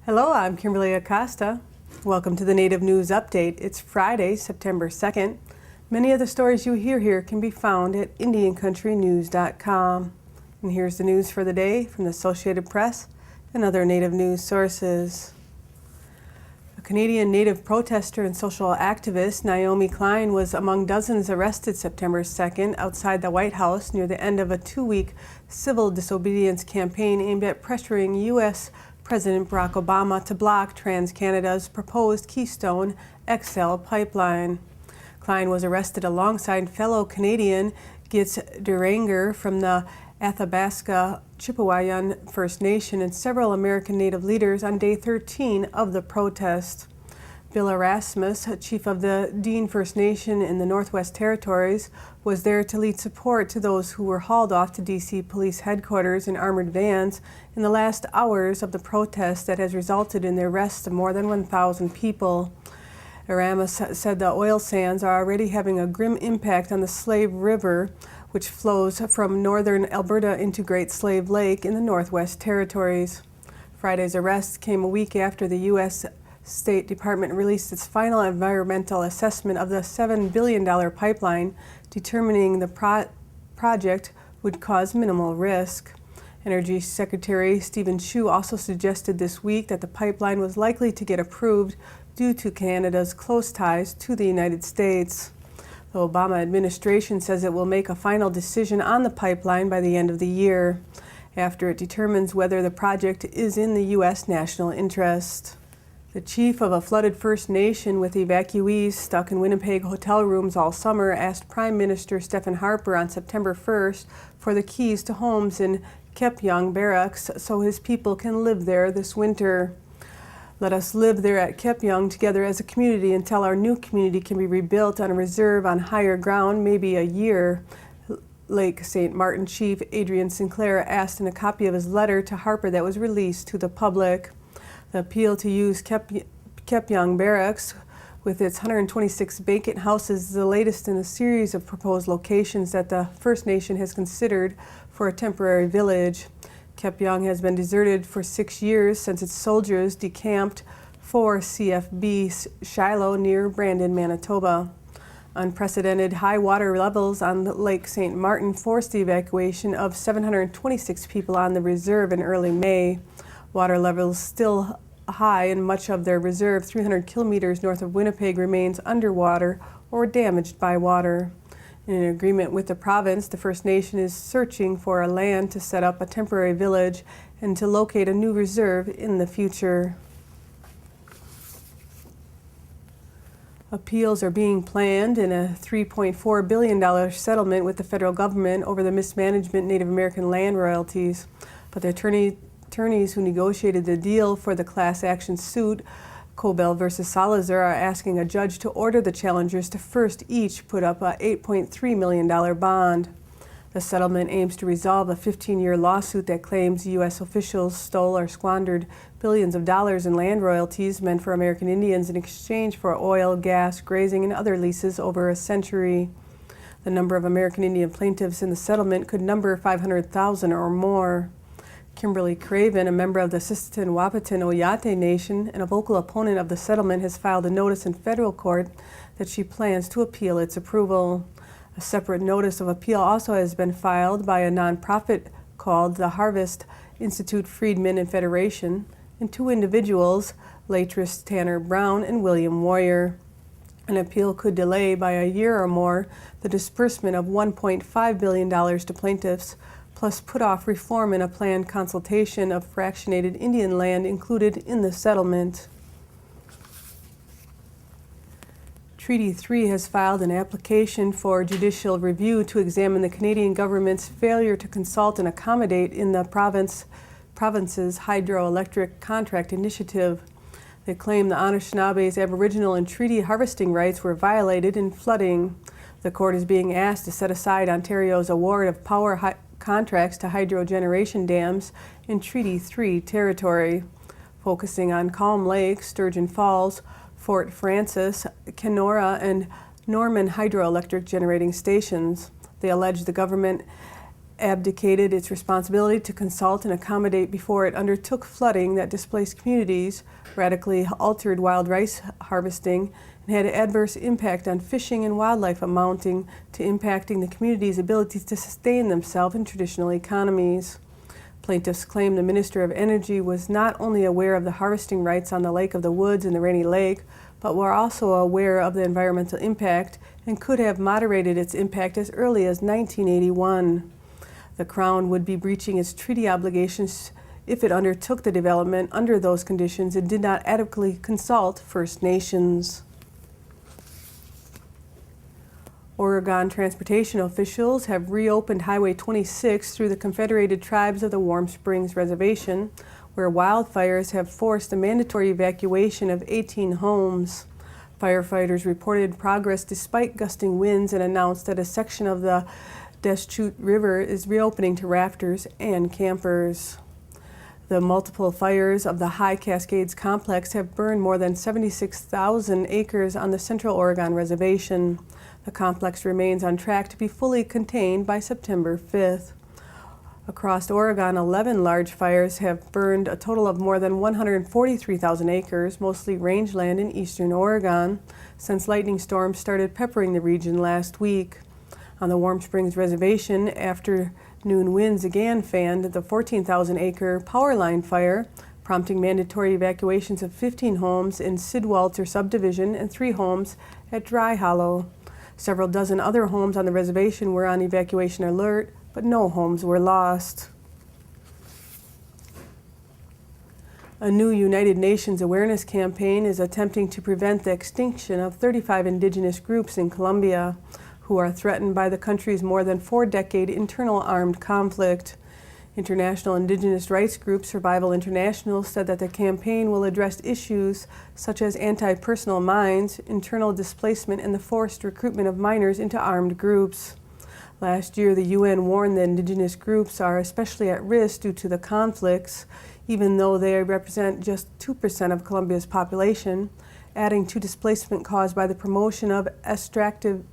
Hello, I'm Kimberlie Acosta. Welcome to the Native News Update. It's Friday, September 2nd. Many of the stories you hear here can be found at IndianCountryNews.com. And here's the news for the day from the Associated Press and other Native news sources. A Canadian Native protester and social activist, Naomi Klein, was among dozens arrested September 2nd outside the White House near the end of a two-week civil disobedience campaign aimed at pressuring U.S. President Barack Obama to block TransCanada's proposed Keystone XL pipeline. Klein was arrested alongside fellow Canadian Gits Duranger from the Athabasca Chippewayan First Nation and several American Native leaders on day 13 of the protest. Bill Erasmus, chief of the Dean First Nation in the Northwest Territories, was there to lead support to those who were hauled off to D.C. police headquarters in armored vans in the last hours of the protest that has resulted in the arrest of more than 1,000 people. Erasmus said the oil sands are already having a grim impact on the Slave River, which flows from northern Alberta into Great Slave Lake in the Northwest Territories. Friday's arrest came a week after the U.S. State Department released its final environmental assessment of the $7 billion pipeline, determining the project would cause minimal risk. Energy Secretary Stephen Chu also suggested this week that the pipeline was likely to get approved due to Canada's close ties to the United States. The Obama administration says it will make a final decision on the pipeline by the end of the year, after it determines whether the project is in the U.S. national interest. The chief of a flooded First Nation with evacuees stuck in Winnipeg hotel rooms all summer asked Prime Minister Stephen Harper on September 1st for the keys to homes in Kapyong Barracks so his people can live there this winter. Let us live there at Kapyong together as a community until our new community can be rebuilt on a reserve on higher ground, maybe a year, Lake St. Martin Chief Adrian Sinclair asked in a copy of his letter to Harper that was released to the public. The appeal to use Kapyong Barracks with its 126 vacant houses is the latest in a series of proposed locations that the First Nation has considered for a temporary village. Kapyong has been deserted for 6 years since its soldiers decamped for CFB Shiloh near Brandon, Manitoba. Unprecedented high water levels on Lake St. Martin forced the evacuation of 726 people on the reserve in early May. Water levels still high and much of their reserve 300 kilometers north of Winnipeg remains underwater or damaged by water. In an agreement with the province, the First Nation is searching for a land to set up a temporary village and to locate a new reserve in the future. Appeals are being planned in a $3.4 billion settlement with the federal government over the mismanagement Native American land royalties. But the attorneys who negotiated the deal for the class action suit, Cobell versus Salazar, are asking a judge to order the challengers to first each put up a $8.3 million bond. The settlement aims to resolve a 15-year lawsuit that claims U.S. officials stole or squandered billions of dollars in land royalties meant for American Indians in exchange for oil, gas, grazing, and other leases over a century. The number of American Indian plaintiffs in the settlement could number 500,000 or more. Kimberlie Craven, a member of the Sisseton Wahpeton Oyate Nation and a vocal opponent of the settlement, has filed a notice in federal court that she plans to appeal its approval. A separate notice of appeal also has been filed by a nonprofit called the Harvest Institute Freedmen and Federation and two individuals, Latris Tanner Brown and William Warrior. An appeal could delay by a year or more the disbursement of $1.5 billion to plaintiffs, plus put off reform in a planned consultation of fractionated Indian land included in the settlement. Treaty 3 has filed an application for judicial review to examine the Canadian government's failure to consult and accommodate in the province's hydroelectric contract initiative. They claim the Anishinaabes, Aboriginal, and treaty harvesting rights were violated in flooding. The court is being asked to set aside Ontario's award of power contracts to hydro generation dams in Treaty 3 territory, focusing on Calm Lake, Sturgeon Falls, Fort Frances, Kenora, and Norman hydroelectric generating stations. They allege the government abdicated its responsibility to consult and accommodate before it undertook flooding that displaced communities, radically altered wild rice harvesting, and had an adverse impact on fishing and wildlife, amounting to impacting the community's ability to sustain themselves in traditional economies. Plaintiffs claim the Minister of Energy was not only aware of the harvesting rights on the Lake of the Woods and the Rainy Lake, but were also aware of the environmental impact and could have moderated its impact as early as 1981. The Crown would be breaching its treaty obligations if it undertook the development under those conditions and did not adequately consult First Nations. Oregon transportation officials have reopened Highway 26 through the Confederated Tribes of the Warm Springs Reservation, where wildfires have forced a mandatory evacuation of 18 homes. Firefighters reported progress despite gusting winds and announced that a section of the Deschutes River is reopening to rafters and campers. The multiple fires of the High Cascades complex have burned more than 76,000 acres on the Central Oregon Reservation. The complex remains on track to be fully contained by September 5th. Across Oregon, 11 large fires have burned a total of more than 143,000 acres, mostly rangeland in eastern Oregon, since lightning storms started peppering the region last week. On the Warm Springs Reservation, afternoon winds again fanned the 14,000-acre power line fire, prompting mandatory evacuations of 15 homes in Sidwalter subdivision and 3 homes at Dry Hollow. Several dozen other homes on the reservation were on evacuation alert, but no homes were lost. A new United Nations awareness campaign is attempting to prevent the extinction of 35 indigenous groups in Colombia, who are threatened by the country's more than 4-decade internal armed conflict. International indigenous rights group Survival International said that the campaign will address issues such as anti-personnel mines, internal displacement, and the forced recruitment of minors into armed groups. Last year, the UN warned that indigenous groups are especially at risk due to the conflicts, even though they represent just 2% of Colombia's population, adding to displacement caused by the promotion of extractive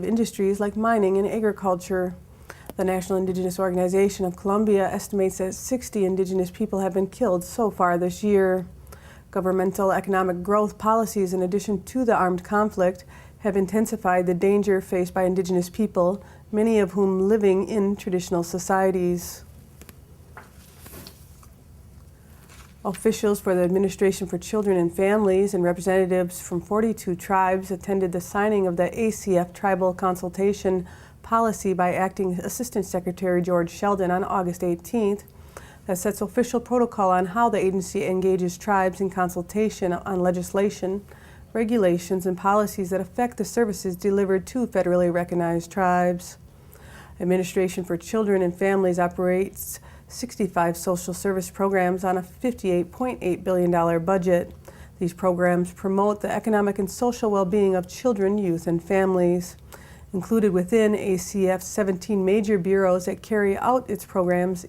industries like mining and agriculture. The National Indigenous Organization of Colombia estimates that 60 indigenous people have been killed so far this year. Governmental economic growth policies, in addition to the armed conflict, have intensified the danger faced by indigenous people, many of whom living in traditional societies. Officials for the Administration for Children and Families and representatives from 42 tribes attended the signing of the ACF Tribal Consultation policy by Acting Assistant Secretary George Sheldon on August 18th that sets official protocol on how the agency engages tribes in consultation on legislation, regulations, and policies that affect the services delivered to federally recognized tribes. Administration for Children and Families operates 65 social service programs on a $58.8 billion budget. These programs promote the economic and social well-being of children, youth, and families. Included within ACF's 17 major bureaus that carry out its programs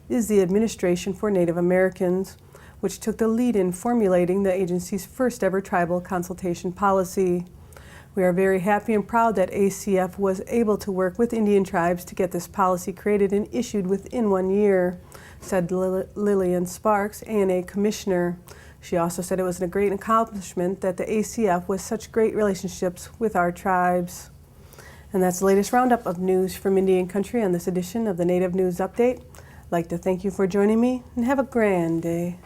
is the Administration for Native Americans, which took the lead in formulating the agency's first ever tribal consultation policy. We are very happy and proud that ACF was able to work with Indian tribes to get this policy created and issued within 1 year, said Lillian Sparks, ANA Commissioner. She also said it was a great accomplishment that the ACF was such great relationships with our tribes. And that's the latest roundup of news from Indian Country on this edition of the Native News Update. I'd like to thank you for joining me and have a grand day.